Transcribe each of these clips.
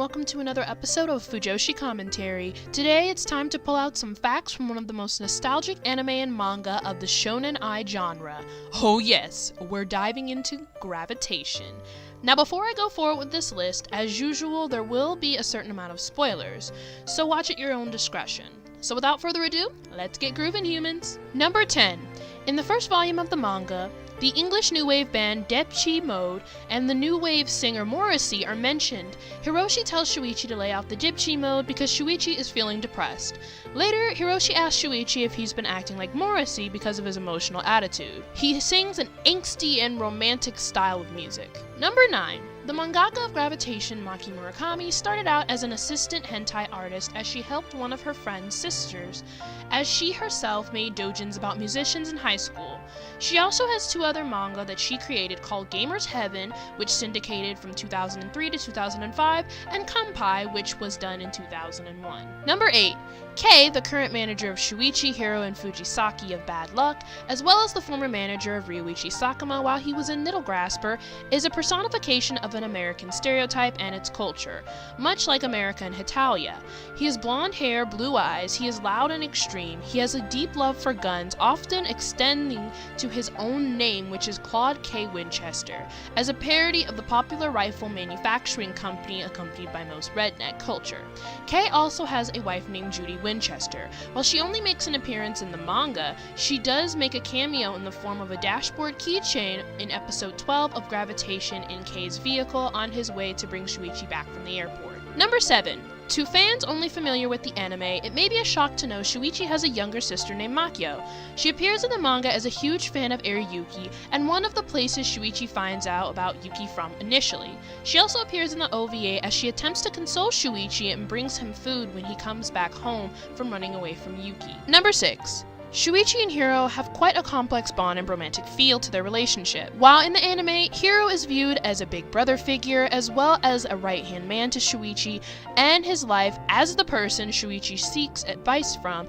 welcome to another episode of Fujoshi Commentary. Today it's time to pull out some facts from one of the most nostalgic anime and manga of the Shounenai genre. Oh yes, we're diving into Gravitation. Now before I go forward with this list, as usual there will be a certain amount of spoilers, so watch at your own discretion. So without further ado, let's get groovin', humans! Number 10. In the first volume of the manga, the English new wave band Depeche Mode and the new wave singer Morrissey are mentioned. Hiroshi tells Shuichi to lay off the Depeche Mode because Shuichi is feeling depressed. Later, Hiroshi asks Shuichi if he's been acting like Morrissey because of his emotional attitude. He sings an angsty and romantic style of music. Number 9. The mangaka of Gravitation, Maki Murakami, started out as an assistant hentai artist as she helped one of her friend's sisters, as she herself made doujins about musicians in high school. She also has two other manga that she created called Gamer's Heaven, which syndicated from 2003 to 2005, and Kanpai, which was done in 2001. Number 8. Kei, the current manager of Shuichi, Hiro, and Fujisaki of Bad Luck, as well as the former manager of Ryuichi Sakuma while he was a Needle Grasper, is a personification of an American stereotype and its culture, much like America and Hetalia. He has blonde hair, blue eyes, he is loud and extreme, he has a deep love for guns, often extending to his own name, which is Claude K. Winchester, as a parody of the popular rifle manufacturing company accompanied by most redneck culture. Kei also has a wife named Judy Winchester. While she only makes an appearance in the manga, she does make a cameo in the form of a dashboard keychain in episode 12 of Gravitation in Kei's vehicle on his way to bring Shuichi back from the airport. Number 7. To fans only familiar with the anime, it may be a shock to know Shuichi has a younger sister named Makio. She appears in the manga as a huge fan of Eri Yuki, and one of the places Shuichi finds out about Yuki from initially. She also appears in the OVA as she attempts to console Shuichi and brings him food when he comes back home from running away from Yuki. Number 6. Shuichi and Hiro have quite a complex bond and romantic feel to their relationship. While in the anime, Hiro is viewed as a big brother figure as well as a right-hand man to Shuichi and his life as the person Shuichi seeks advice from.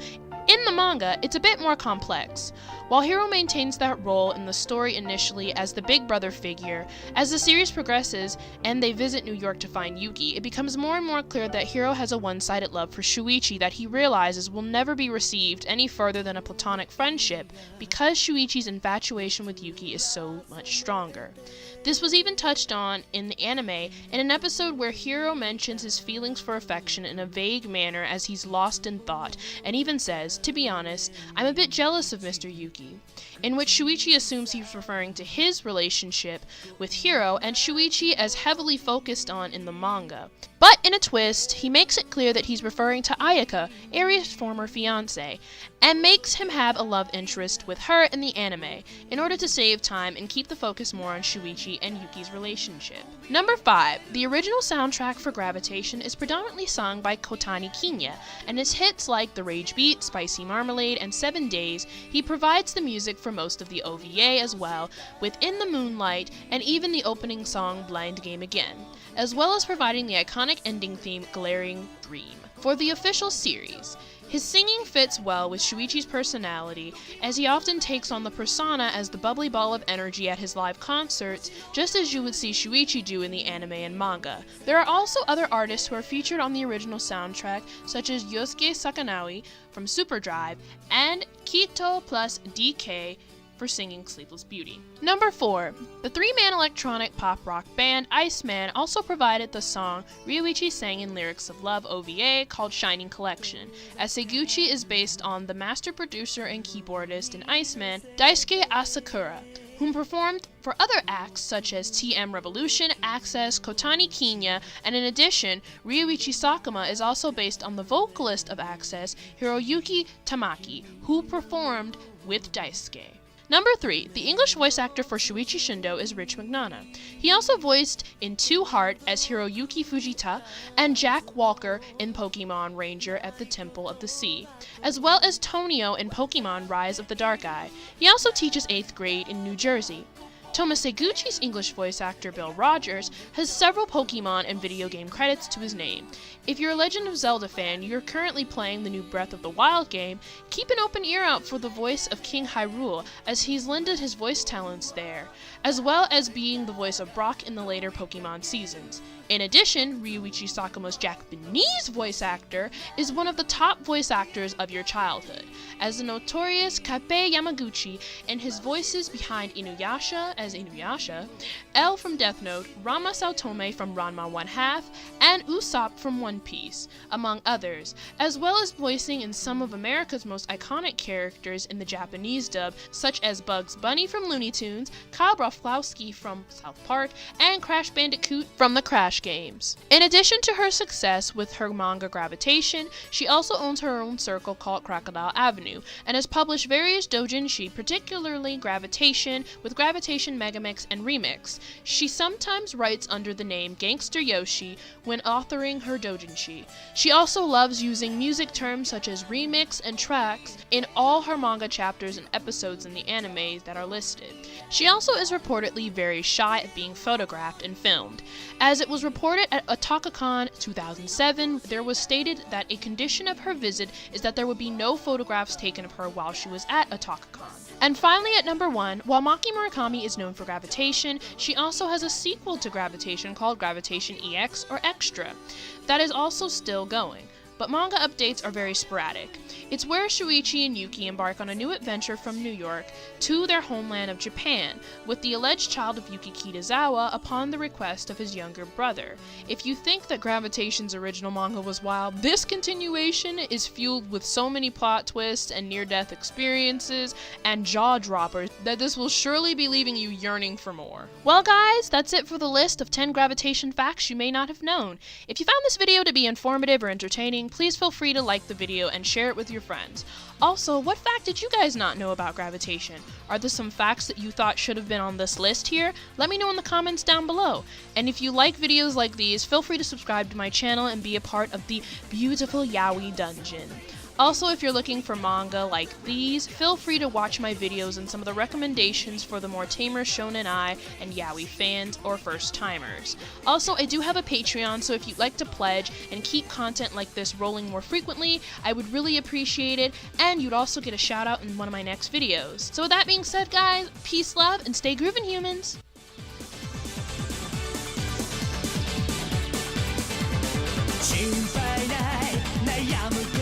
In the manga, it's a bit more complex. While Hiro maintains that role in the story initially as the big brother figure, as the series progresses and they visit New York to find Yuki, it becomes more and more clear that Hiro has a one-sided love for Shuichi that he realizes will never be received any further than a platonic friendship because Shuichi's infatuation with Yuki is so much stronger. This was even touched on in the anime in an episode where Hiro mentions his feelings for affection in a vague manner as he's lost in thought, and even says, "To be honest, I'm a bit jealous of Mr. Yuki," in which Shuichi assumes he's referring to his relationship with Hiro, and Shuichi as heavily focused on in the manga. But in a twist, he makes it clear that he's referring to Ayaka, Eri's former fiancée, and makes him have a love interest with her in the anime, in order to save time and keep the focus more on Shuichi and Yuki's relationship. Number 5. The original soundtrack for Gravitation is predominantly sung by Kotani Kinya, and his hits like The Rage Beat, Spicy Marmalade, and 7 Days, he provides the music for most of the OVA as well, Within the Moonlight, and even the opening song Blind Game Again, as well as providing the iconic ending theme Glaring Dream for the official series. His singing fits well with Shuichi's personality, as he often takes on the persona as the bubbly ball of energy at his live concerts, just as you would see Shuichi do in the anime and manga. There are also other artists who are featured on the original soundtrack, such as Yosuke Sakanawi from Super Drive, and Kito plus DK for singing Sleepless Beauty. Number 4. The three-man electronic pop rock band Iceman also provided the song Ryuichi sang in Lyrics of Love OVA called Shining Collection, as Seguchi is based on the master producer and keyboardist in Iceman, Daisuke Asakura, whom performed for other acts such as TM Revolution, Access, Kotani Kinya, and in addition, Ryuichi Sakuma is also based on the vocalist of Access, Hiroyuki Tamaki, who performed with Daisuke. Number 3. The English voice actor for Shuichi Shindo is Rich McNana. He also voiced in Two Heart as Hiroyuki Fujita and Jack Walker in Pokemon Ranger at the Temple of the Sea, as well as Tonio in Pokemon Rise of the Dark Eye. He also teaches 8th grade in New Jersey. Tomaseguchi's English voice actor Bill Rogers has several Pokemon and video game credits to his name. If you're a Legend of Zelda fan, you're currently playing the new Breath of the Wild game, keep an open ear out for the voice of King Hyrule, as he's lended his voice talents there, as well as being the voice of Brock in the later Pokemon seasons. In addition, Ryuichi Sakamo's Japanese voice actor is one of the top voice actors of your childhood, as the notorious Kappei Yamaguchi and his voices behind Inuyasha as Inuyasha, L from Death Note, Rama Saotome from Ranma 1/2, and Usopp from One Piece, among others, as well as voicing in some of America's most iconic characters in the Japanese dub, such as Bugs Bunny from Looney Tunes, Kyle Broflovski from South Park, and Crash Bandicoot from the Crash games. In addition to her success with her manga Gravitation, she also owns her own circle called Crocodile Avenue, and has published various doujinshi, particularly Gravitation, with Gravitation Megamix and Remix. She sometimes writes under the name Gangster Yoshi when authoring her doujinshi. She also loves using music terms such as remix and tracks in all her manga chapters and episodes in the animes that are listed. She also is reportedly very shy at being photographed and filmed. As it was reported at OtakuCon 2007, there was stated that a condition of her visit is that there would be no photographs taken of her while she was at OtakuCon. And finally, at number 1, while Maki Murakami is known for Gravitation, she also has a sequel to Gravitation called Gravitation EX or Extra that is also still going. But manga updates are very sporadic. It's where Shuichi and Yuki embark on a new adventure from New York to their homeland of Japan, with the alleged child of Yuki Kitazawa upon the request of his younger brother. If you think that Gravitation's original manga was wild, this continuation is fueled with so many plot twists and near-death experiences and jaw-droppers that this will surely be leaving you yearning for more. Well guys, that's it for the list of 10 Gravitation facts you may not have known. If you found this video to be informative or entertaining, please feel free to like the video and share it with your friends. Also, what fact did you guys not know about Gravitation? Are there some facts that you thought should have been on this list here? Let me know in the comments down below. And if you like videos like these, feel free to subscribe to my channel and be a part of the beautiful Yaoi Dungeon. Also, if you're looking for manga like these, feel free to watch my videos and some of the recommendations for the more tamer Shounenai and Yaoi fans or first timers. Also, I do have a Patreon, so if you'd like to pledge and keep content like this rolling more frequently, I would really appreciate it, and you'd also get a shout out in one of my next videos. So with that being said guys, peace, love, and stay groovin', humans! 心配ない悩む